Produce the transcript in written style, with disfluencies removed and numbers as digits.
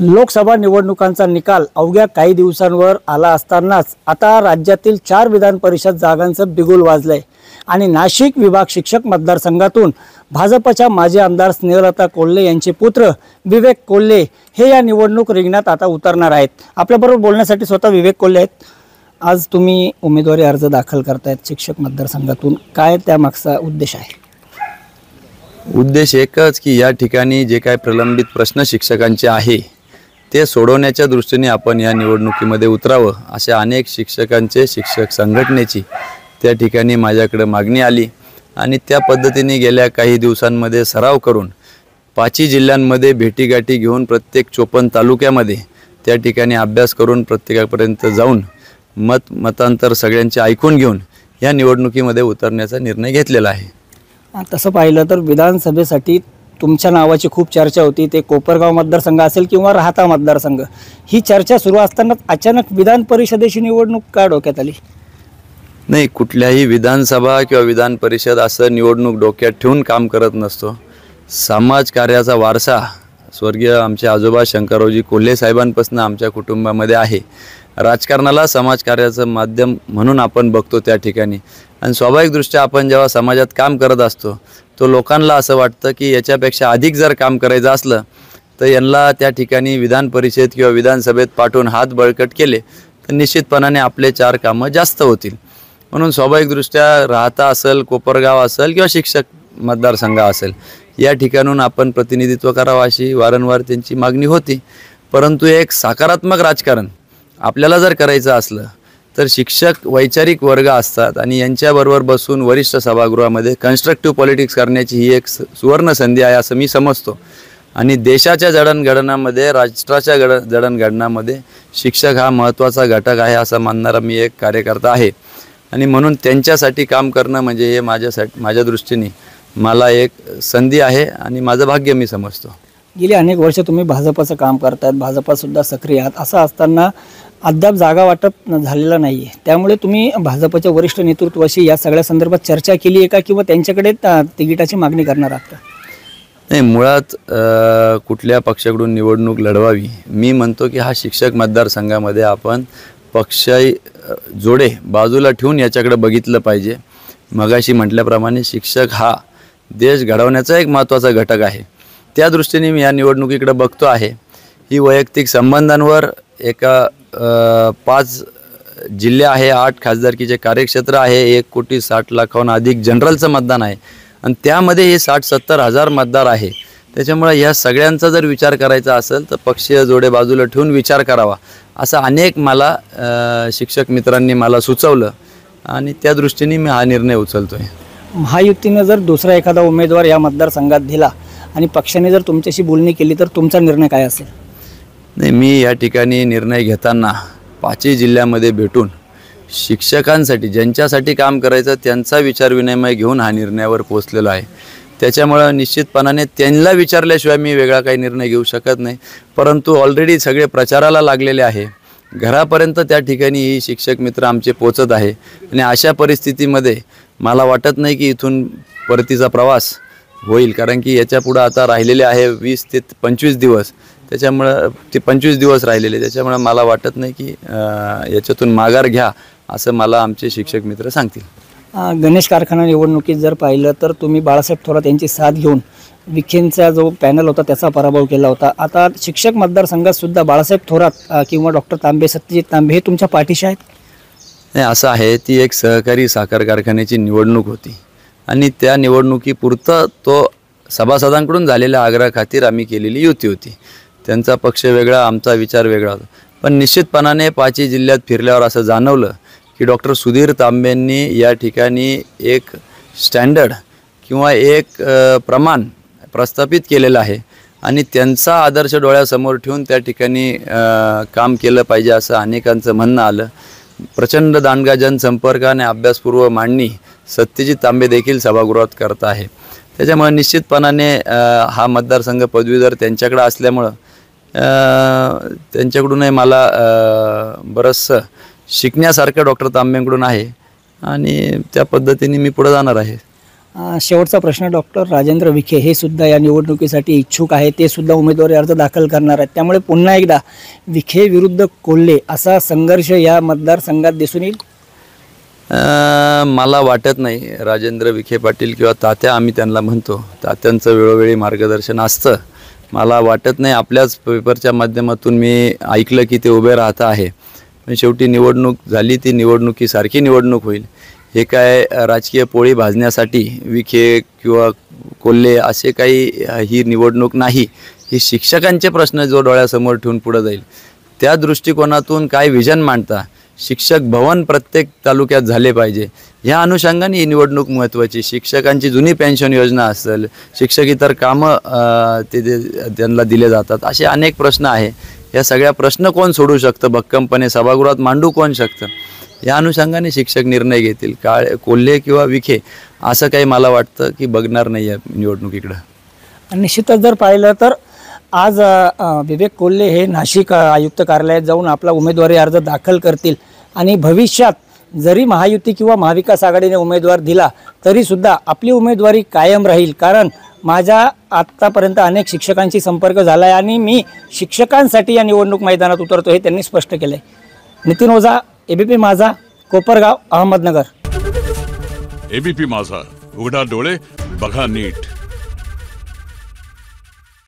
लोकसभा निवडणुकांचा निकाल अवघ्या काही दिवसांवर आला असतानाच आता राज्यातील 4 विधान परिषद जागांचं बिगुल वाजलंय आणि नाशिक विभाग शिक्षक मतदारसंघातून भाजपच्या माजी आमदार स्नेहलता कोल्हे यांचे पुत्र विवेक कोल्हे हे या निवडणूक रिंगणात आता उतरणार आहेत। आपल्याबरोबर बोलण्यासाठी स्वतः विवेक कोल्हे आहेत। आज तुम्ही उमेदवारी अर्ज दाखल करतायत शिक्षक मतदारसंघातून, काय त्यामागचा उद्देश आहे? उद्देश एकच की या ठिकाणी जे काय प्रलंबित प्रश्न शिक्षकांचे आहे ते सोडवण्याच्या दृष्टीने आपण या निवडणुकीमध्ये उतरावं, अशा अनेक शिक्षकांचे शिक्षक संघटनेची त्या ठिकाणी माझ्याकडे मागणी आली आणि त्या पद्धतीने गेल्या काही दिवसांमध्ये सराव करून 5 जिल्ह्यांमध्ये भेटीगाठी घेऊन प्रत्येक 54 तालुक्यामध्ये त्या ठिकाणी अभ्यास करून प्रत्येकापर्यंत जाऊन मतांतर सगळ्यांचे ऐकून घेऊन या निवडणुकीमध्ये उतरण्याचा निर्णय घेतलेला आहे। तसं पाहिलं तर विधानसभेसाठी तुमच्या नावाची खूप चर्चा होती, ते कोपरगाव मतदारसंघ असेल किंवा राहता मतदारसंघ। ही चर्चा सुरू असताना अचानक विधान परिषदेची निवडणूक का डोक्यात आली? नाही, कुठल्याही विधानसभा किंवा विधान परिषद असं निवडणूक डोक्यात ठेवून काम करत नसतो। समाजकार्याचा वारसा स्वर्गीय आमचे आजोबा शंकररावजी कोल्हे साहेबांपासून आमच्या कुटुंबामध्ये आहे। राजकारणाला समाजकार्याचं माध्यम म्हणून आपण बघतो त्या ठिकाणी, आणि स्वाभाविकदृष्ट्या आपण जेव्हा समाजात काम करत असतो तो लोकांना असं वाटतं की याच्यापेक्षा अधिक जर काम करायचं असलं तर यांना त्या ठिकाणी विधान परिषद किंवा विधानसभेत पाठवून हात बळकट केले तर निश्चितपणाने आपले 4 कामं जास्त होतील। म्हणून स्वाभाविकदृष्ट्या राहता असेल, कोपरगाव असेल किंवा शिक्षक मतदारसंघ असेल, या ठिकाणून आपण प्रतिनिधित्व करावं अशी वारंवार त्यांची मागणी होती। परंतु एक सकारात्मक राजकारण आपल्याला जर करायचं असलं तर शिक्षक वैचारिक वर्ग असतात आणि यांच्याबरोबर बसून वरिष्ठ सभागृहामध्ये कन्स्ट्रक्टिव्ह पॉलिटिक्स करण्याची ही एक सुवर्ण संधी आहे असं मी समजतो। आणि देशाच्या जडणघडणामध्ये, राष्ट्राच्या जडणघडणामध्ये शिक्षक हा महत्त्वाचा घटक आहे असं मानणारा मी एक कार्यकर्ता आहे, आणि म्हणून त्यांच्यासाठी काम करणं म्हणजे हे माझ्या दृष्टीने मला एक संधी आहे आणि माझं भाग्य मी समजतो। गेली अनेक वर्ष तुम्ही भाजपचं काम करतायत, भाजपात सुद्धा सक्रिय आहात। असं असताना अद्याप जागा वाटप झालेला नाही आहे, त्यामुळे तुम्ही भाजपच्या वरिष्ठ नेतृत्वाशी या सगळ्या संदर्भात चर्चा केली आहे का, किंवा त्यांच्याकडे तिकिटाची मागणी करणार आहात का? नाही, मुळात कुठल्या पक्षाकडून निवडणूक लढवावी, मी म्हणतो की हा शिक्षक मतदारसंघामध्ये आपण पक्ष जोडे बाजूला ठेवून याच्याकडे बघितलं पाहिजे। मगाशी म्हटल्याप्रमाणे शिक्षक हा देश घडवण्याचा एक महत्त्वाचा घटक आहे, त्या दृष्टीने मी या निवडणुकीकडे बघतो आहे। ही वैयक्तिक संबंधांवर एका 5 जिल्हे आहे, 8 खासदारकीचे कार्यक्षेत्र आहे, 1,60,00,000 अधिक जनरलचं मतदान आहे आणि त्यामध्ये हे 60-70 हजार मतदार आहे। त्याच्यामुळे या सगळ्यांचा जर विचार करायचा असेल तर पक्षीय जोडे बाजूला ठेवून विचार करावा असं अनेक मला शिक्षक मित्रांनी मला सुचवलं आणि त्या दृष्टीने मी हा निर्णय उचलतोय। महायुतीने जर दुसरा एखादा उमेदवार या मतदारसंघात दिला आणि पक्षाने जर तुमच्याशी बोलणी केली तर तुमचा निर्णय काय असेल? नाही, मी या ठिकाणी निर्णय घेताना 5 जिल्ह्यामध्ये भेटून शिक्षकांसाठी ज्यांच्यासाठी काम करायचं त्यांचा विचारविनिमय घेऊन हा निर्णयावर पोहोचलेलो आहे। त्याच्यामुळे निश्चितपणाने त्यांना विचारल्याशिवाय मी वेगळा काही निर्णय घेऊ शकत नाही। परंतु ऑलरेडी सगळे प्रचाराला लागलेले आहे, घरापर्यंत त्या ठिकाणी ही शिक्षक मित्र आमचे पोचत आहे आणि अशा परिस्थितीमध्ये मला वाटत नाही की इथून परतीचा प्रवास होईल, कारण की याच्या पुढे आता राहिलेले आहे 20 ते 25 दिवस, त्याच्यामुळं ते 25 दिवस राहिलेले, त्याच्यामुळे मला वाटत नाही की याच्यातून माघार घ्या असं मला आमचे शिक्षक मित्र सांगतील। गणेश कारखाना निवडणुकीत जर पाहिलं तर तुम्ही बाळासाहेब थोरात यांची साथ घेऊन विखेंचा जो पॅनल होता त्याचा पराभव केला होता। आता शिक्षक मतदारसंघात सुद्धा बाळासाहेब थोरात किंवा डॉक्टर तांबे, सत्यजित तांबे हे तुमच्या पाठीशी आहेत? नाही, असं आहे, ती एक सहकारी साखर कारखान्याची निवडणूक होती आणि त्या निवडणुकीपुरतं तो सभासदांकडून झालेल्या आग्रहाखातीर आम्ही केलेली युती होती। त्यांचा पक्ष वेगळा, आमचा विचार वेगळा होता। पण निश्चितपणाने 5 जिल्ह्यात फिरल्यावर असं जाणवलं की डॉक्टर सुधीर तांबेंनी या ठिकाणी एक स्टँडर्ड किंवा एक प्रमाण प्रस्थापित केलेलं आहे आणि त्यांचा आदर्श डोळ्यासमोर ठेवून त्या ठिकाणी काम केलं पाहिजे असं अनेकांचं म्हणणं आलं। प्रचंड दांडगा जनसंपर्क आणि अभ्यासपूर्व मांडणी सत्यजित तांबे देखील सभागृहात करत आहे। त्याच्यामुळे निश्चितपणाने हा मतदारसंघ पदवीधर त्यांच्याकडे असल्यामुळं त्यांच्याकडूनही मला बरंचसं शिकण्यासारखं डॉक्टर तांबेंकडून आहे आणि त्या पद्धतीने मी पुढे जाणार आहे। शेवटचा प्रश्न, डॉक्टर राजेंद्र विखे हे सुद्धा या निवडणुकीसाठी इच्छुक आहे, ते सुद्धा उमेदवारी अर्ज दाखल करणार आहेत, त्यामुळे पुन्हा एकदा विखे विरुद्ध कोल्हे असा संघर्ष या मतदारसंघात दिसून येईल? मला वाटत नाही. राजेंद्र विखे पाटील किंवा तात्या आम्ही त्यांना म्हणतो, तात्यांचं वेळोवेळी मार्गदर्शन असतं. मला वाटत नाही. आपल्याच पेपरच्या माध्यमातून मी ऐकलं की ते उभे राहत आहे, पण शेवटी निवडणूक झाली ती निवडणुकीसारखी निवडणूक होईल. हे काय राजकीय पोळी भाजण्यासाठी विखे किंवा कोल्हे असे काही ही निवडणूक नाही. ही शिक्षकांचे प्रश्न जो डोळ्यासमोर ठेवून पुढे जाईल त्या दृष्टिकोनातून काय विजन मांडता, शिक्षक भवन प्रत्येक तालुक्यात झाले पाहिजे ह्या अनुषंगाने ही निवडणूक महत्त्वाची. शिक्षकांची जुनी पेन्शन योजना असेल, शिक्षक इतर कामं त्यांना दिले जातात, असे अनेक प्रश्न आहे. या सगळ्या प्रश्न कोण सोडू शकतं, भक्कमपणे सभागृहात मांडू कोण शकतं, या अनुषंगाने शिक्षक निर्णय घेतील. कोल्हे किंवा विखे असं काही मला वाटतं की बघणार नाही आहे निवडणुकीकडं. निश्चितच जर पाहिलं तर आज विवेक कोल्हे हे नाशिक आयुक्त कार्यालयात जाऊन आपला उमेदवारी अर्ज दाखल करतील आणि भविष्यात जरी महायुती किंवा महाविकास आघाडीने उमेदवार दिला तरीसुद्धा आपली उमेदवारी कायम राहील, कारण माझा आत्तापर्यंत अनेक शिक्षकांशी संपर्क झाला आहे आणि मी शिक्षकांसाठी या निवडणूक मैदानात उतरतो हे त्यांनी स्पष्ट केलं आहे. नितीन ओझा, एबीपी माझा, कोपरगाव, अहमदनगर. एबीपी माझा, उघडा डोळे बघा नीट.